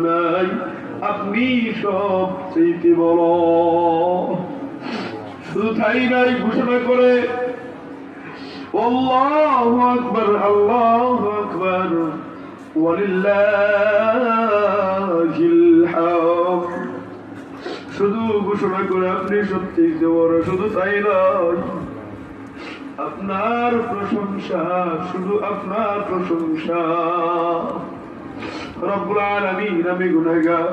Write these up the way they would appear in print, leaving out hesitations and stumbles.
নাই, আপনি সবচেয়ে বড়। শুধু তাই নাই, ঘোষণা করে আল্লাহু আকবার, আল্লাহু আকবার, ওয়ালিল্লাহিল হামদ। শুধু ঘোষণা করে আপনি সবচেয়ে বড়। শুধু তাই নয়, আপনার প্রশংসা, শুধু আপনার প্রশংসা। রব্বুল আলামিন, আমি গুনাহগার,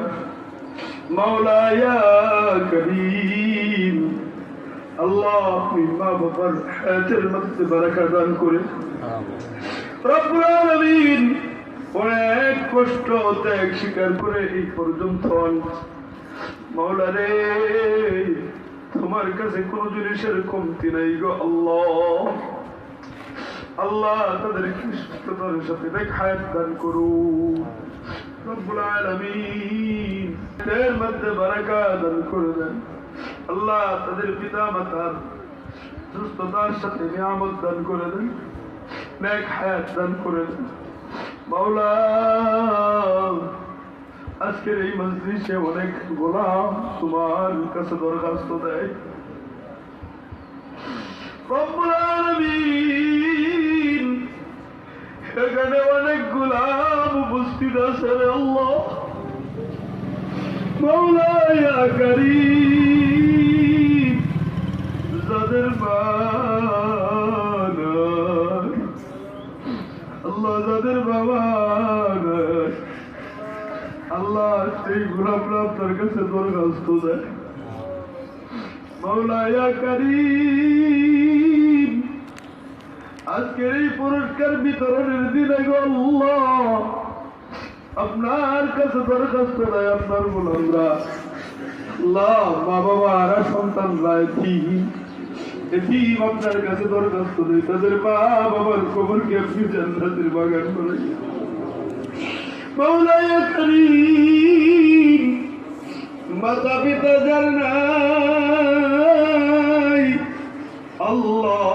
মাওলা ইয়া করিম, আল্লাহ আপনি মা বাবার হায়াতের মধ্যে বারাকা দান করে। রব্বুল আলামিন অনেক কষ্ট ত্যাগ স্বীকার করে এই পর্যন্ত মাওলা রে, তোমার কাছে কোন জিনিসের কমতি নাই গো আল্লাহ। আল্লাহ তাদেরকে সুস্থতার সাথে হায়াত দান করু রব্বুল আলামিন, এর মধ্যে বারাকা দান করে দেন আল্লাহ। তাদের পিতা মাতার সুস্থতার সাথে নিয়ামত দান করে দেন, নেক হায়াত দান করে দেন মাওলা। আজকের এই মজলিসে অনেক গোলাম তোমার কাছে দরখাস্ত দেয় রব্বুল আলামিন, এখানে অনেক গোলাম উপস্থিত আছে আল্লাহ মাওলা ইয়া কারীম, যাদের মা নাই আল্লাহ, যাদের বাবা নাই আল্লাহ, সেই গোলামরা আপনার কাছে দরখাস্ত দেয় মাওলা ইয়া কারীম। আজকের এই পুরস্কার বিতরণের দিনে গো আল্লাহ, আপনার কাছে দরখাস্ত দেয় আপনার গোলামরা আল্লাহ, মা বাবারা সন্তানরা এতিম আপনার কাছে দরখাস্ত দেয়, তাদের মা বাবার কবরকে আপনি জান্নাতের বাগান বানাই মাওলা ইয়া কারীম। মাতা পিতা যার নাই আল্লাহ,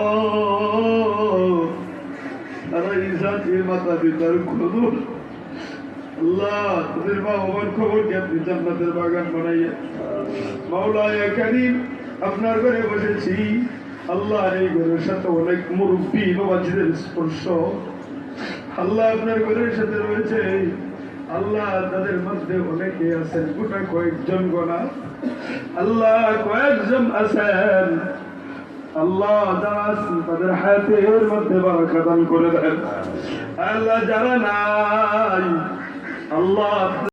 তারা ইজাতের মাতা পিতার খবর আল্লাহ, তাদের মা বাবার খবরকে আপনি জান্নাতের বাগান বানাইয়া মাওলা ইয়া কারীম। আপনার ঘরে বসেছি আল্লাহ, এই ঘরের সাথে অনেক মুরব্বী বাবাজিদের স্পর্শ আল্লাহ আপনার ঘরের সাথে রয়েছে আল্লাহ। তাদের মধ্যে অনেকে আছেন, গোটা কয়েকজন গোনা আল্লাহ, কয়েকজন আছেন আল্লাহ, যারা আছেন তাদের হায়াতের মধ্যে বারাকা দান করে দেন আল্লাহ। যারা নাই আল্লাহ